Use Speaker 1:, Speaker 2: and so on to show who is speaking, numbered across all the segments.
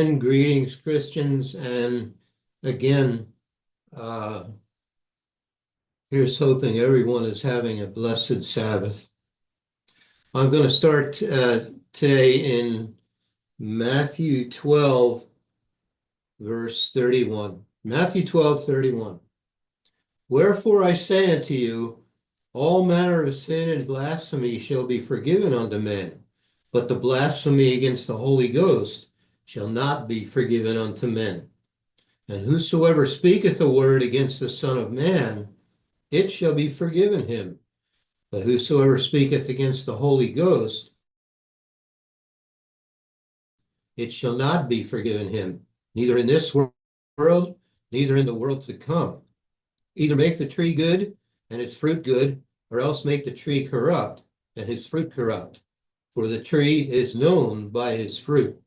Speaker 1: Again, greetings, Christians, and again, here's hoping everyone is having a blessed Sabbath. I'm going to start today in Matthew 12, verse 31. Matthew 12, 31. Wherefore I say unto you, all manner of sin and blasphemy shall be forgiven unto men, but the blasphemy against the Holy Ghost shall not be forgiven unto men. And whosoever speaketh a word against the Son of Man, it shall be forgiven him. But whosoever speaketh against the Holy Ghost, it shall not be forgiven him, neither in this world, neither in the world to come. Either make the tree good and its fruit good, or else make the tree corrupt and his fruit corrupt. For the tree is known by his fruit.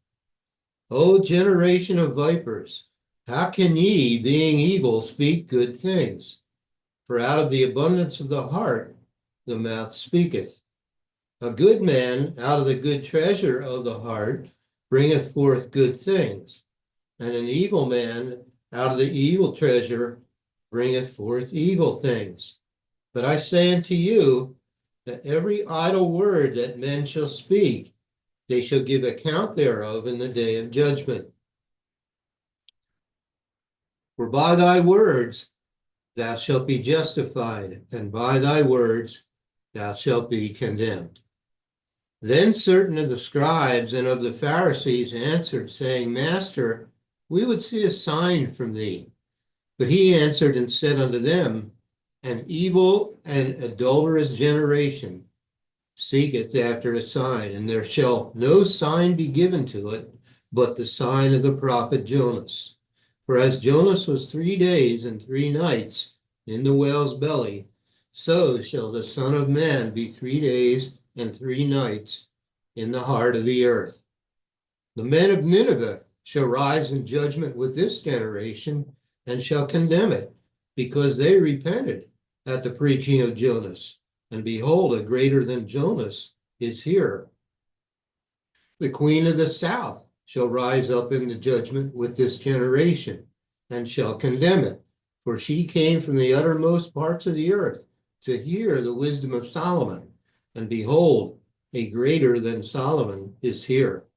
Speaker 1: O generation of vipers, how can ye, being evil, speak good things? For out of the abundance of the heart the mouth speaketh. A good man out of the good treasure of the heart bringeth forth good things, and an evil man out of the evil treasure bringeth forth evil things. But I say unto you, that every idle word that men shall speak, they shall give account thereof in the day of judgment. For by thy words thou shalt be justified, and by thy words thou shalt be condemned. Then certain of the scribes and of the Pharisees answered, saying, Master, we would see a sign from thee. But he answered and said unto them, An evil and adulterous generation seeketh after a sign, and there shall no sign be given to it, but the sign of the prophet Jonas. For as Jonas was 3 days and 3 nights in the whale's belly, so shall the Son of Man be 3 days and 3 nights in the heart of the earth. The men of Nineveh shall rise in judgment with this generation, and shall condemn it, because they repented at the preaching of Jonas. And behold, a greater than Jonas is here. The queen of the south shall rise up in the judgment with this generation, and shall condemn it. For she came from the uttermost parts of the earth to hear the wisdom of Solomon. And behold, a greater than Solomon is here.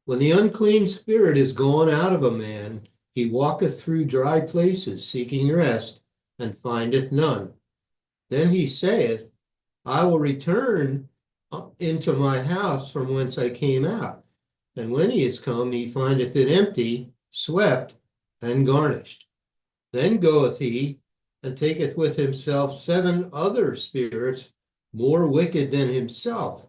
Speaker 1: When the unclean spirit is gone out of a man, he walketh through dry places, seeking rest, and findeth none. Then he saith, I will return into my house from whence I came out. And when he is come, he findeth it empty, swept, and garnished. Then goeth he, and taketh with himself 7 other spirits more wicked than himself.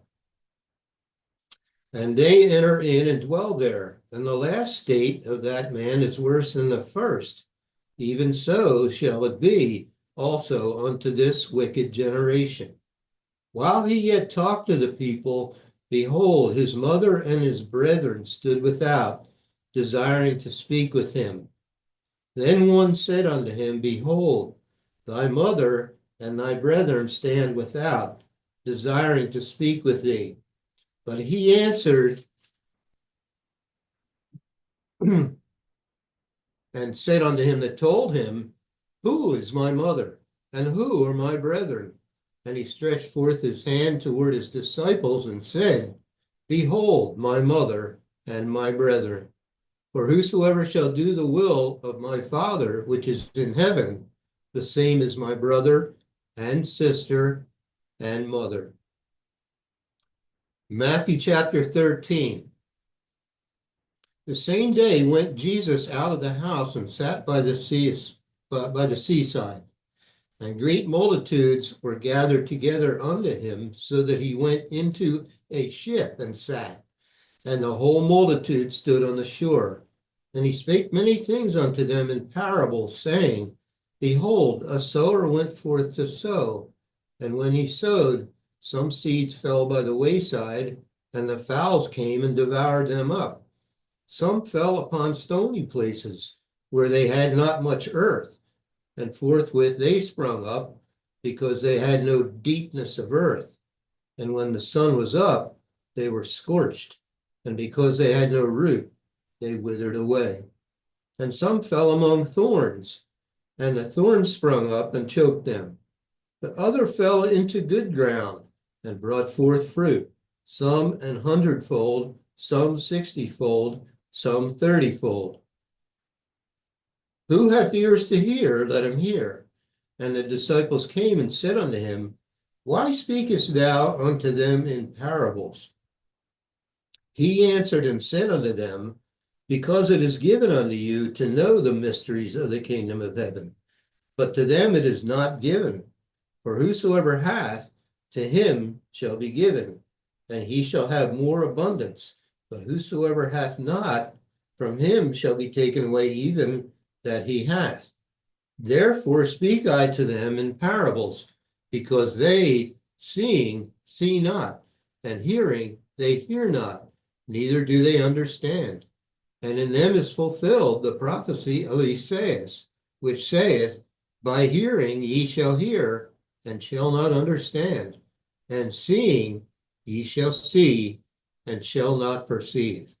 Speaker 1: And they enter in and dwell there. And the last state of that man is worse than the first. Even so shall it be also unto this wicked generation. While he yet talked to the people, behold, his mother and his brethren stood without, desiring to speak with him. Then one said unto him, Behold, thy mother and thy brethren stand without, desiring to speak with thee. But he answered and said unto him that told him, Who is my mother, and who are my brethren? And he stretched forth his hand toward his disciples and said, Behold, my mother and my brethren. For whosoever shall do the will of my Father which is in heaven, the same is my brother and sister and mother. Matthew chapter 13. The same day went Jesus out of the house and sat by the seaside. And great multitudes were gathered together unto him, so that he went into a ship and sat. And the whole multitude stood on the shore. And he spake many things unto them in parables, saying, Behold, a sower went forth to sow. And when he sowed, some seeds fell by the wayside, and the fowls came and devoured them up. Some fell upon stony places, where they had not much earth, and forthwith they sprung up, because they had no deepness of earth. And when the sun was up, they were scorched, and because they had no root, they withered away. And some fell among thorns, and the thorns sprung up and choked them. But other fell into good ground and brought forth fruit, some an hundredfold, some 60-fold, some 30-fold. Who hath ears to hear, let him hear. And the disciples came and said unto him, Why speakest thou unto them in parables? He answered and said unto them, Because it is given unto you to know the mysteries of the kingdom of heaven, but to them it is not given. For whosoever hath, to him shall be given, and he shall have more abundance. But whosoever hath not, from him shall be taken away even that he hath. Therefore speak I to them in parables, because they, seeing, see not, and hearing, they hear not, neither do they understand. And in them is fulfilled the prophecy of Esaias, which saith, By hearing ye shall hear, and shall not understand, and seeing ye shall see, and shall not perceive.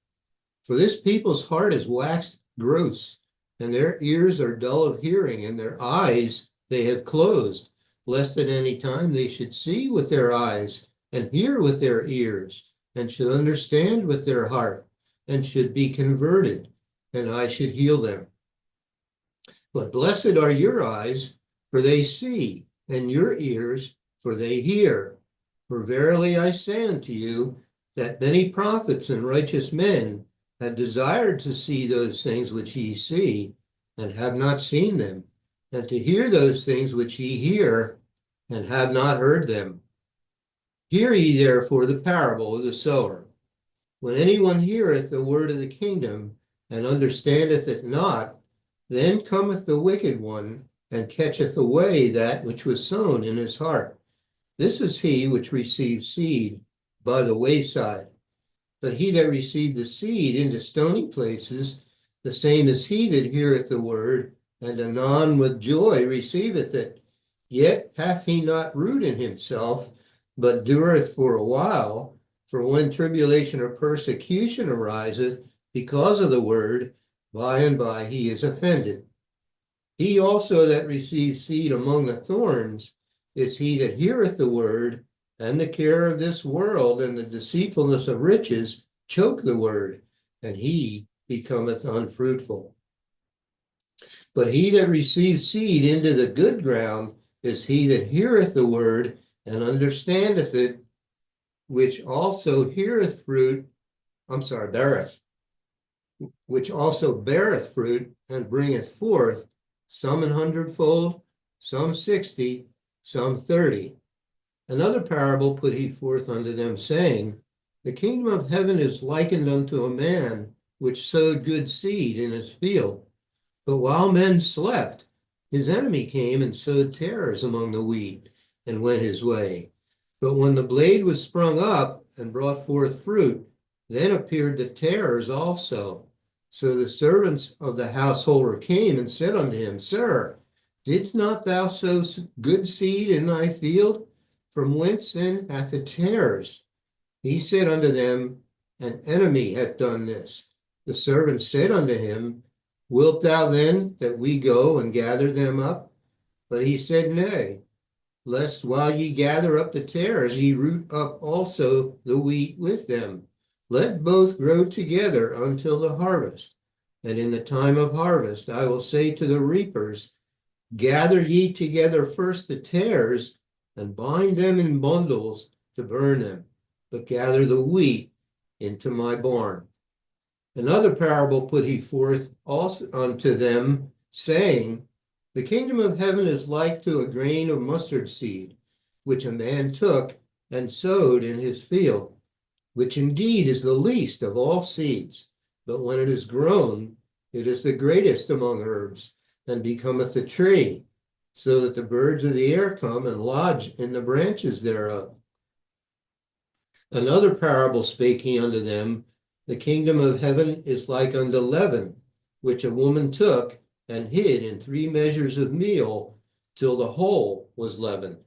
Speaker 1: For this people's heart is waxed gross, and their ears are dull of hearing, and their eyes they have closed, lest at any time they should see with their eyes, and hear with their ears, and should understand with their heart, and should be converted, and I should heal them. But blessed are your eyes, for they see, and your ears, for they hear. For verily I say unto you, that many prophets and righteous men have desired to see those things which ye see, and have not seen them, and to hear those things which ye hear, and have not heard them. Hear ye therefore the parable of the sower. When anyone heareth the word of the kingdom, and understandeth it not, then cometh the wicked one, and catcheth away that which was sown in his heart. This is he which receives seed by the wayside. But he that received the seed into stony places, the same is he that heareth the word, and anon with joy receiveth it. Yet hath he not root in himself, but dureth for a while. For when tribulation or persecution ariseth because of the word, by and by he is offended. He also that receives seed among the thorns is he that heareth the word, and the care of this world and the deceitfulness of riches choke the word, and he becometh unfruitful. But he that receives seed into the good ground is he that heareth the word, and understandeth it, which also beareth fruit, which also beareth fruit, and bringeth forth some an hundredfold, some 60, some 30. Another parable put he forth unto them, saying, The kingdom of heaven is likened unto a man which sowed good seed in his field. But while men slept, his enemy came and sowed tares among the wheat, and went his way. But when the blade was sprung up and brought forth fruit, then appeared the tares also. So the servants of the householder came and said unto him, Sir, didst not thou sow good seed in thy field? From whence then hath it tares? He said unto them, An enemy hath done this. The servants said unto him, Wilt thou then that we go and gather them up? But he said, Nay, lest while ye gather up the tares, ye root up also the wheat with them. Let both grow together until the harvest. And in the time of harvest I will say to the reapers, Gather ye together first the tares, and bind them in bundles to burn them, but gather the wheat into my barn. Another parable put he forth also unto them, saying, The kingdom of heaven is like to a grain of mustard seed, which a man took and sowed in his field, which indeed is the least of all seeds. But when it is grown, it is the greatest among herbs, and becometh a tree, so that the birds of the air come and lodge in the branches thereof. Another parable spake he unto them, The kingdom of heaven is like unto leaven, which a woman took and hid in 3 measures of meal, till the whole was leavened.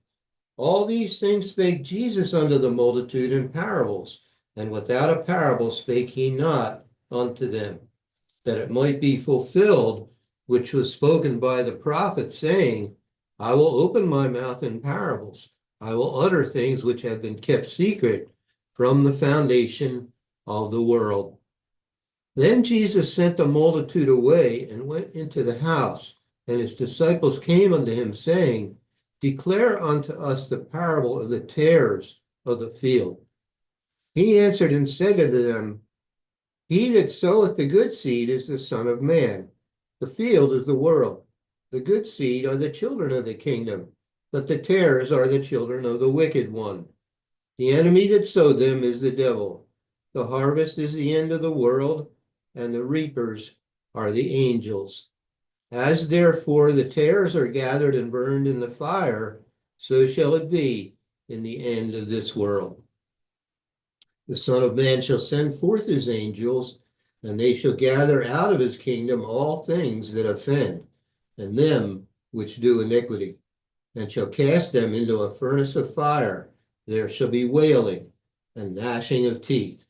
Speaker 1: All these things spake Jesus unto the multitude in parables, and without a parable spake he not unto them. that it might be fulfilled, which was spoken by the prophet, saying, I will open my mouth in parables. I will utter things which have been kept secret from the foundation of the world. Then Jesus sent the multitude away and went into the house, and his disciples came unto him, saying, Declare unto us the parable of the tares of the field. He answered and said unto them, He that soweth the good seed is the Son of Man. The field is the world. The good seed are the children of the kingdom, but the tares are the children of the wicked one. The enemy that sowed them is the devil. The harvest is the end of the world, and the reapers are the angels. As therefore the tares are gathered and burned in the fire, so shall it be in the end of this world. The Son of Man shall send forth his angels, and they shall gather out of his kingdom all things that offend, and them which do iniquity, and shall cast them into a furnace of fire. There shall be wailing and gnashing of teeth.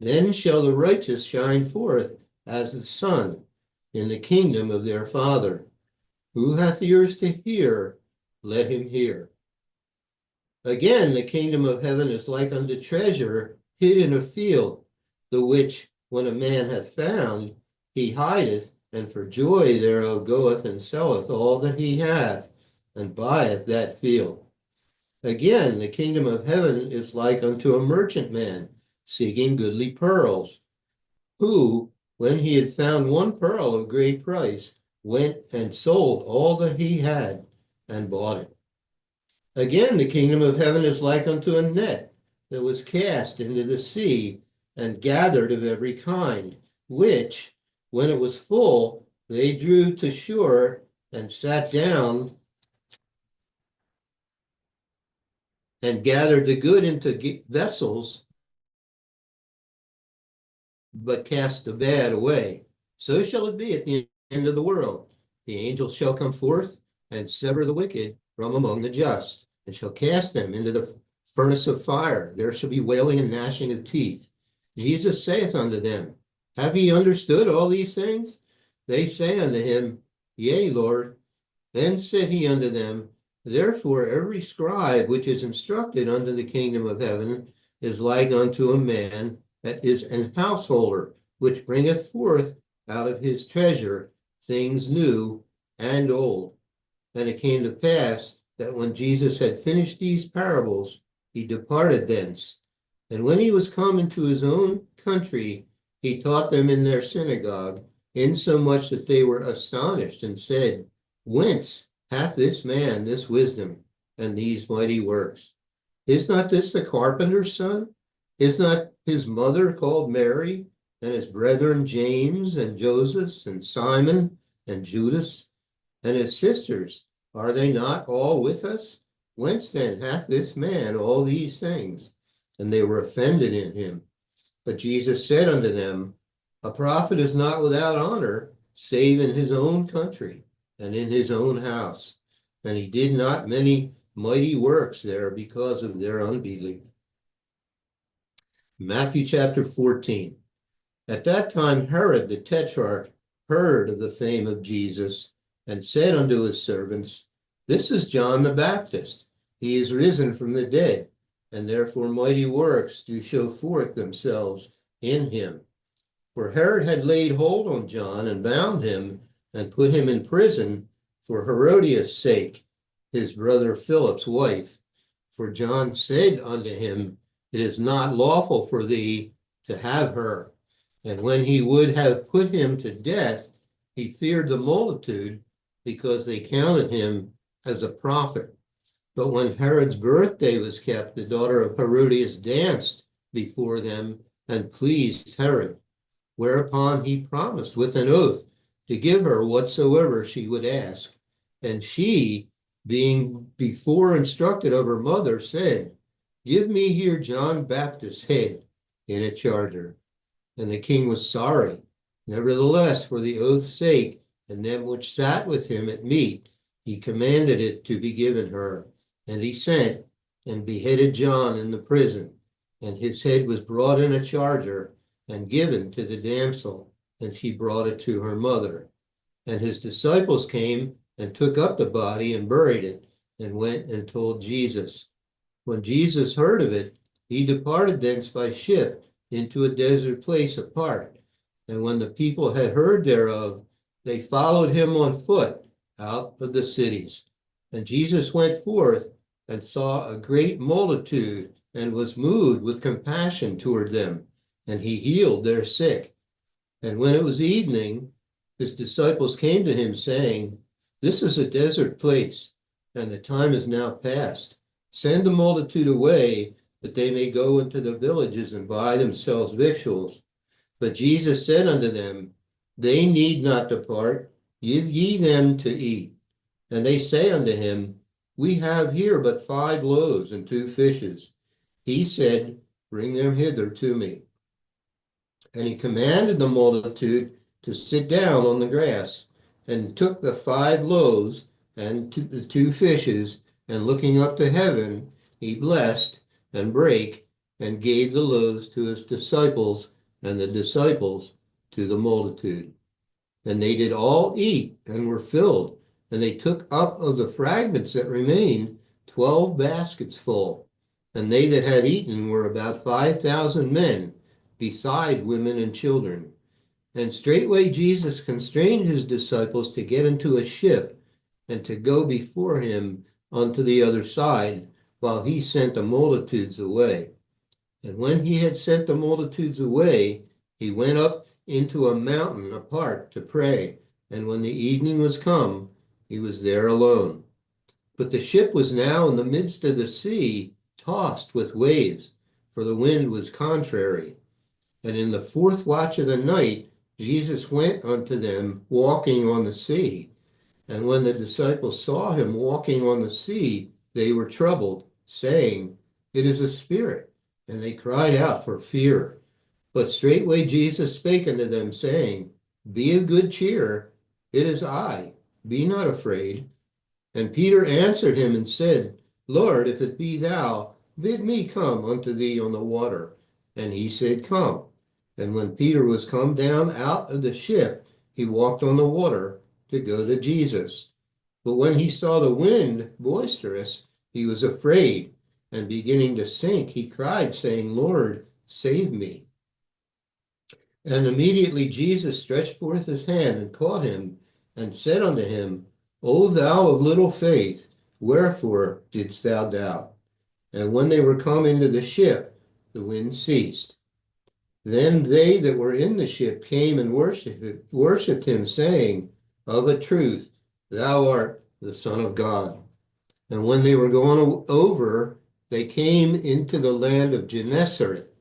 Speaker 1: Then shall the righteous shine forth as the sun in the kingdom of their Father. Who hath ears to hear, let him hear. Again, the kingdom of heaven is like unto treasure hid in a field, the which, when a man hath found, he hideth, and for joy thereof goeth and selleth all that he hath, and buyeth that field. Again, the kingdom of heaven is like unto a merchantman seeking goodly pearls, who, when he had found one pearl of great price, went and sold all that he had and bought it. Again, the kingdom of heaven is like unto a net that was cast into the sea and gathered of every kind, which, when it was full, they drew to shore and sat down and gathered the good into vessels, but cast the bad away. So shall it be at the end of the world. The angels shall come forth and sever the wicked from among the just, and shall cast them into the furnace of fire. There shall be wailing and gnashing of teeth. Jesus saith unto them, Have ye understood all these things? They say unto him, Yea, Lord. Then said he unto them, Therefore every scribe which is instructed unto the kingdom of heaven is like unto a man that is an householder, which bringeth forth out of his treasure things new and old. And it came to pass that when Jesus had finished these parables, he departed thence. And when he was come into his own country, he taught them in their synagogue, insomuch that they were astonished, and said, Whence hath this man this wisdom and these mighty works? Is not this the carpenter's son? Is not his mother called Mary, and his brethren James and Joseph and Simon and Judas, and his sisters? Are they not all with us? Whence then hath this man all these things? And they were offended in him. But Jesus said unto them, A prophet is not without honor, save in his own country and in his own house. And he did not many mighty works there because of their unbelief. Matthew chapter 14. At that time Herod the Tetrarch heard of the fame of Jesus, and said unto his servants, This is John the Baptist. He is risen from the dead, and therefore mighty works do show forth themselves in him. For Herod had laid hold on John, and bound him, and put him in prison for Herodias' sake, his brother Philip's wife. For John said unto him, It is not lawful for thee to have her. And when he would have put him to death, he feared the multitude, because they counted him as a prophet. But when Herod's birthday was kept, the daughter of Herodias danced before them and pleased Herod. Whereupon he promised with an oath to give her whatsoever she would ask. And she, being before instructed of her mother, said, Give me here John Baptist's head in a charger. And the king was sorry. Nevertheless, for the oath's sake, and them which sat with him at meat, he commanded it to be given her. And he sent and beheaded John in the prison. And his head was brought in a charger and given to the damsel. and she brought it to her mother. And his disciples came and took up the body and buried it, and went and told Jesus. When Jesus heard of it, he departed thence by ship into a desert place apart. And when the people had heard thereof, they followed him on foot out of the cities. And Jesus went forth and saw a great multitude, and was moved with compassion toward them, and he healed their sick. And when it was evening, his disciples came to him, saying, This is a desert place, and the time is now past. Send the multitude away, that they may go into the villages and buy themselves victuals. But Jesus said unto them, They need not depart, give ye them to eat. And they say unto him, We have here but 5 loaves and 2 fishes. He said, Bring them hither to me. And he commanded the multitude to sit down on the grass, and took the 5 loaves and the 2 fishes, and looking up to heaven, he blessed and brake, and gave the loaves to his disciples, and the disciples to the multitude. And they did all eat, and were filled, and they took up of the fragments that remained 12 baskets full. And they that had eaten were about 5,000 men, beside women and children. And straightway Jesus constrained his disciples to get into a ship, and to go before him unto the other side, while he sent the multitudes away. And when he had sent the multitudes away, he went up into a mountain apart to pray. And when the evening was come, he was there alone. But the ship was now in the midst of the sea, tossed with waves, for the wind was contrary. And in the 4th watch of the night, Jesus went unto them walking on the sea. And when the disciples saw him walking on the sea, they were troubled, saying, It is a spirit. And they cried out for fear. But straightway Jesus spake unto them, saying, Be of good cheer, it is I, be not afraid. And Peter answered him and said, Lord, if it be thou, bid me come unto thee on the water. And he said, Come. And when Peter was come down out of the ship, he walked on the water to go to Jesus. But when he saw the wind boisterous, he was afraid, and beginning to sink, he cried, saying, Lord, save me. And immediately Jesus stretched forth his hand and caught him, and said unto him, O thou of little faith, wherefore didst thou doubt? And when they were come into the ship, the wind ceased. Then they that were in the ship came and worshipped him, saying, Of a truth, thou art the Son of God. And when they were gone over, they came into the land of Gennesaret.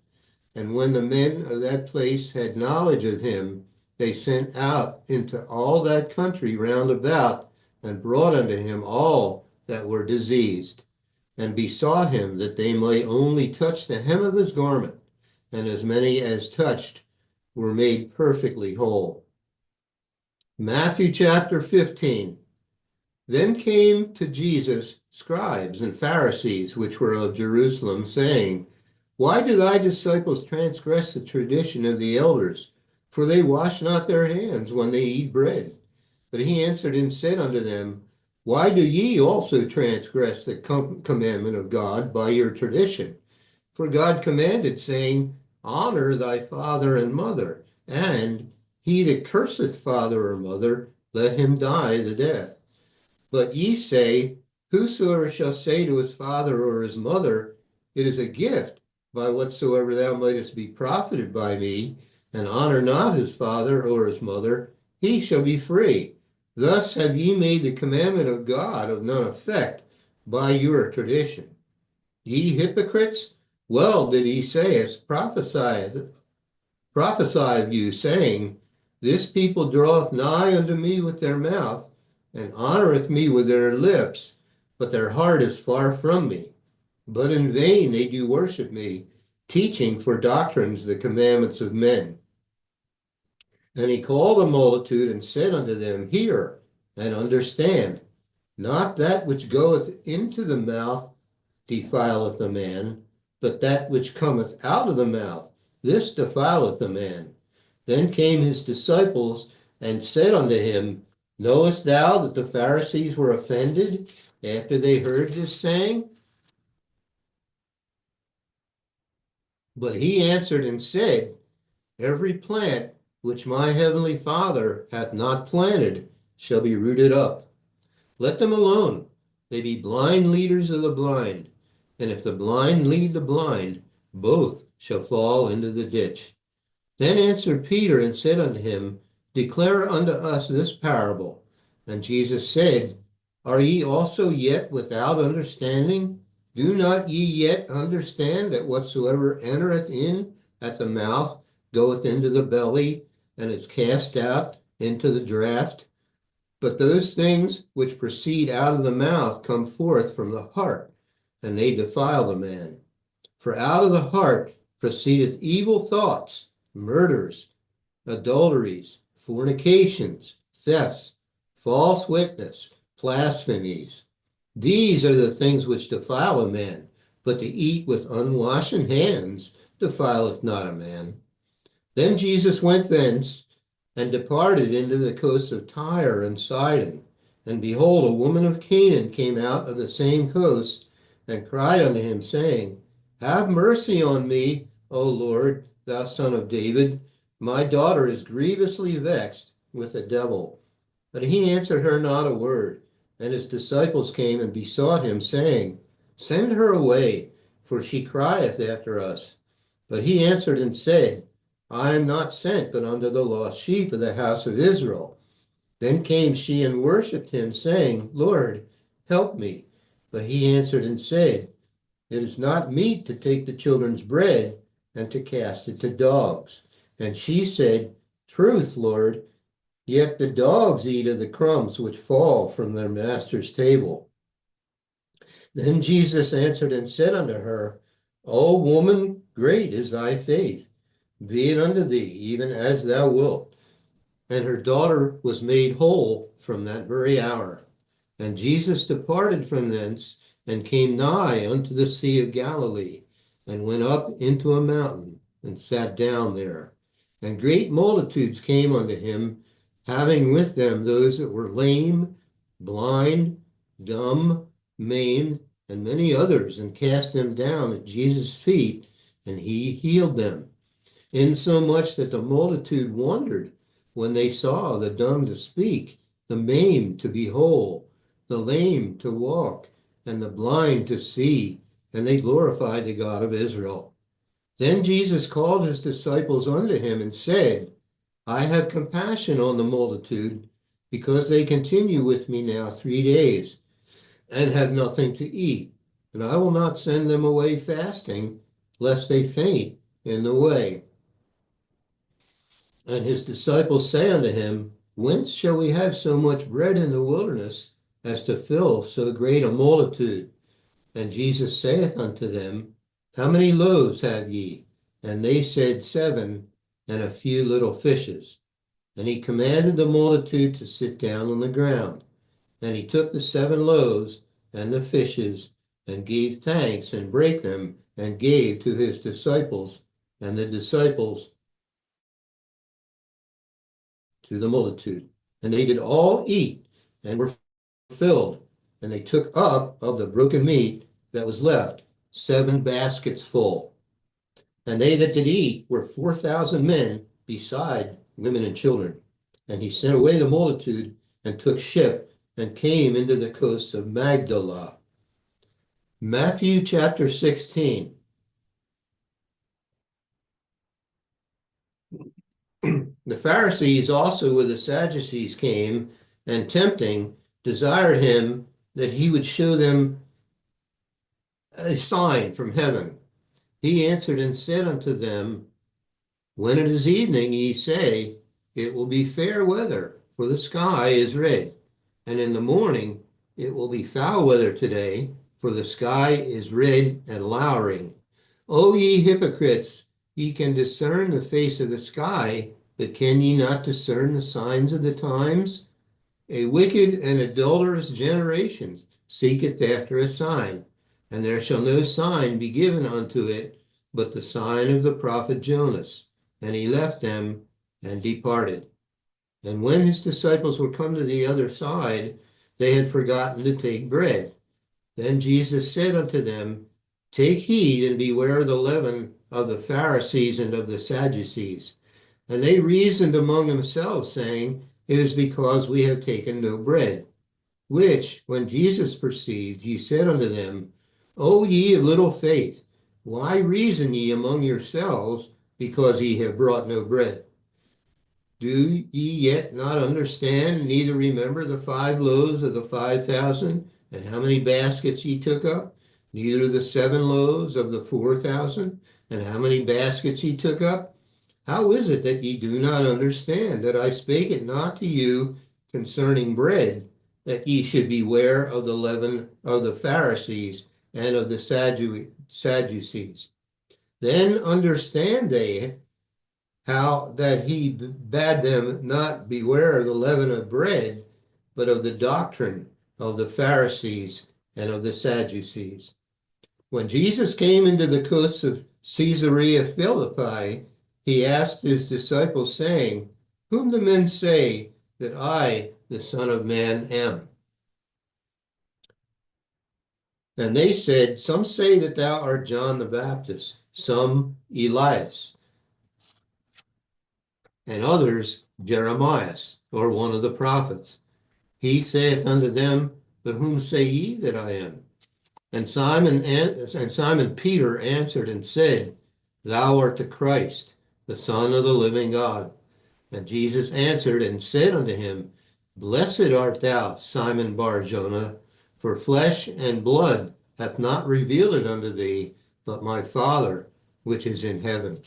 Speaker 1: And when the men of that place had knowledge of him, they sent out into all that country round about, and brought unto him all that were diseased, and besought him that they might only touch the hem of his garment. And as many as touched were made perfectly whole. Matthew chapter 15. Then came to Jesus scribes and Pharisees, which were of Jerusalem, saying, Why do thy disciples transgress the tradition of the elders? For they wash not their hands when they eat bread. But he answered and said unto them, Why do ye also transgress the commandment of God by your tradition? For God commanded, saying, Honor thy father and mother, and he that curseth father or mother, let him die the death. But ye say, Whosoever shall say to his father or his mother, It is a gift, by whatsoever thou mightest be profited by me, and honor not his father or his mother, he shall be free. Thus have ye made the commandment of God of none effect by your tradition. Ye hypocrites, well did he say, as prophesy of you, saying, This people draweth nigh unto me with their mouth, and honoreth me with their lips, but their heart is far from me. But in vain they do worship me, teaching for doctrines the commandments of men. And he called the multitude and said unto them, Hear and understand, not that which goeth into the mouth defileth a man, but that which cometh out of the mouth, this defileth a man. Then came his disciples and said unto him, Knowest thou that the Pharisees were offended after they heard this saying? But he answered and said, Every plant which my heavenly Father hath not planted shall be rooted up. Let them alone. They be blind leaders of the blind. And if the blind lead the blind, both shall fall into the ditch. Then answered Peter and said unto him, Declare unto us this parable. And Jesus said, Are ye also yet without understanding? Do not ye yet understand that whatsoever entereth in at the mouth goeth into the belly, and is cast out into the draught? But those things which proceed out of the mouth come forth from the heart, and they defile the man. For out of the heart proceedeth evil thoughts, murders, adulteries, fornications, thefts, false witness, blasphemies. These are the things which defile a man, but to eat with unwashen hands defileth not a man. Then Jesus went thence and departed into the coasts of Tyre and Sidon. And behold, a woman of Canaan came out of the same coast and cried unto him, saying, Have mercy on me, O Lord, thou son of David. My daughter is grievously vexed with a devil. But he answered her not a word. And his disciples came and besought him, saying, Send her away, for she crieth after us. But he answered and said, I am not sent but unto the lost sheep of the house of Israel. Then came she and worshipped him, saying, Lord, help me. But he answered and said, It is not meet to take the children's bread and to cast it to dogs. And she said, Truth, Lord, yet the dogs eat of the crumbs which fall from their master's table. Then Jesus answered and said unto her, O woman, great is thy faith. Be it unto thee, even as thou wilt. And her daughter was made whole from that very hour. And Jesus departed from thence, and came nigh unto the Sea of Galilee, and went up into a mountain, and sat down there. And great multitudes came unto him, having with them those that were lame, blind, dumb, maimed, and many others, and cast them down at Jesus' feet, and he healed them. Insomuch that the multitude wondered when they saw the dumb to speak, the maimed to be whole, the lame to walk, and the blind to see, and they glorified the God of Israel. Then Jesus called his disciples unto him and said, I have compassion on the multitude, because they continue with me now 3 days, and have nothing to eat. And I will not send them away fasting, lest they faint in the way. And his disciples say unto him, Whence shall we have so much bread in the wilderness, as to fill so great a multitude? And Jesus saith unto them, How many loaves have ye? And they said, 7, and a few little fishes. And he commanded the multitude to sit down on the ground. And he took the 7 loaves and the fishes, and gave thanks, and brake them, and gave to his disciples, and the disciples to the multitude. And they did all eat, and were filled. And they took up of the broken meat that was left 7 baskets full. And they that did eat were 4,000 men, beside women and children. And he sent away the multitude, and took ship, and came into the coasts of Magdala. Matthew chapter 16. The Pharisees also with the Sadducees came, and tempting, desired him that he would show them a sign from heaven. He answered and said unto them, When it is evening, ye say, It will be fair weather, for the sky is red. And in the morning, it will be foul weather today, for the sky is red and lowering. O ye hypocrites, ye can discern the face of the sky, but can ye not discern the signs of the times? A wicked and adulterous generation seeketh after a sign, and there shall no sign be given unto it, but the sign of the prophet Jonas. And he left them and departed. And when his disciples were come to the other side, they had forgotten to take bread. Then Jesus said unto them, Take heed and beware of the leaven of the Pharisees and of the Sadducees. And they reasoned among themselves, saying, It is because we have taken no bread. Which, when Jesus perceived, he said unto them, O ye of little faith, why reason ye among yourselves, because ye have brought no bread? Do ye yet not understand, neither remember the 5 loaves of the 5,000, and how many baskets ye took up? Neither the 7 loaves of the 4,000, and how many baskets ye took up? How is it that ye do not understand that I spake it not to you concerning bread, that ye should beware of the leaven of the Pharisees and of the Sadducees? Then understand they how that he bade them not beware of the leaven of bread, but of the doctrine of the Pharisees and of the Sadducees. When Jesus came into the coasts of Caesarea Philippi, he asked his disciples, saying, Whom do men say that I, the Son of Man, am? And they said, Some say that thou art John the Baptist, some Elias, and others Jeremiah, or one of the prophets. He saith unto them, But whom say ye that I am? And Simon Peter answered and said, Thou art the Christ, the Son of the living God. And Jesus answered and said unto him, Blessed art thou, Simon Bar-Jonah, for flesh and blood hath not revealed it unto thee, but my Father which is in heaven.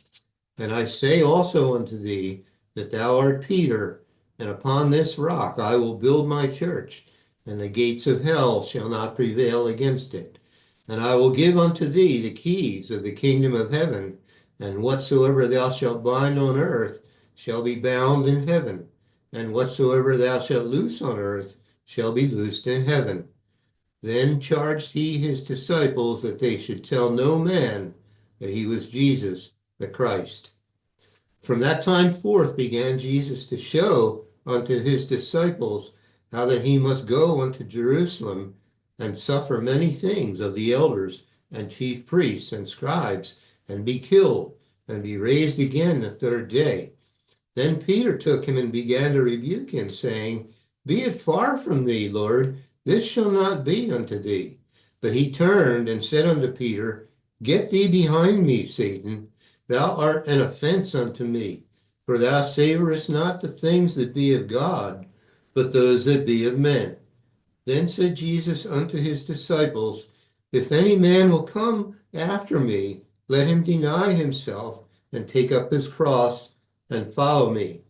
Speaker 1: And I say also unto thee, that thou art Peter, and upon this rock I will build my church, and the gates of hell shall not prevail against it. And I will give unto thee the keys of the kingdom of heaven, and whatsoever thou shalt bind on earth shall be bound in heaven, and whatsoever thou shalt loose on earth shall be loosed in heaven. Then charged he his disciples that they should tell no man that he was Jesus the Christ. From that time forth began Jesus to show unto his disciples how that he must go unto Jerusalem and suffer many things of the elders and chief priests and scribes, and be killed, and be raised again the 3rd day. Then Peter took him and began to rebuke him, saying, Be it far from thee, Lord, this shall not be unto thee. But he turned and said unto Peter, Get thee behind me, Satan. Thou art an offense unto me, for thou savorest not the things that be of God, but those that be of men. Then said Jesus unto his disciples, If any man will come after me, let him deny himself, and take up his cross, and follow me.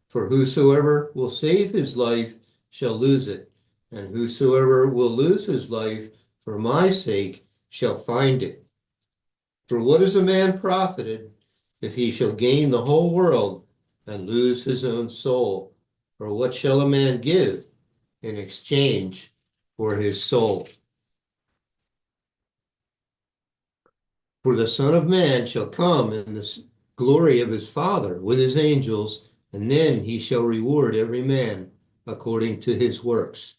Speaker 1: For whosoever will save his life shall lose it, and whosoever will lose his life for my sake shall find it. For what is a man profited if he shall gain the whole world and lose his own soul? Or what shall a man give in exchange for his soul? For the Son of Man shall come in the glory of his Father with his angels, and then he shall reward every man according to his works.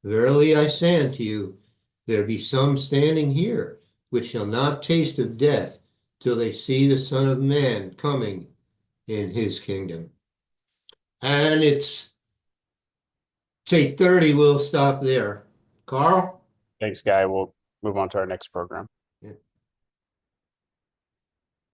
Speaker 1: Verily I say unto you, there be some standing here which shall not taste of death till they see the Son of Man coming in his kingdom. And it's 8:30. We'll stop there. Carl?
Speaker 2: Thanks, Guy. We'll move on to our next program.
Speaker 1: Yeah.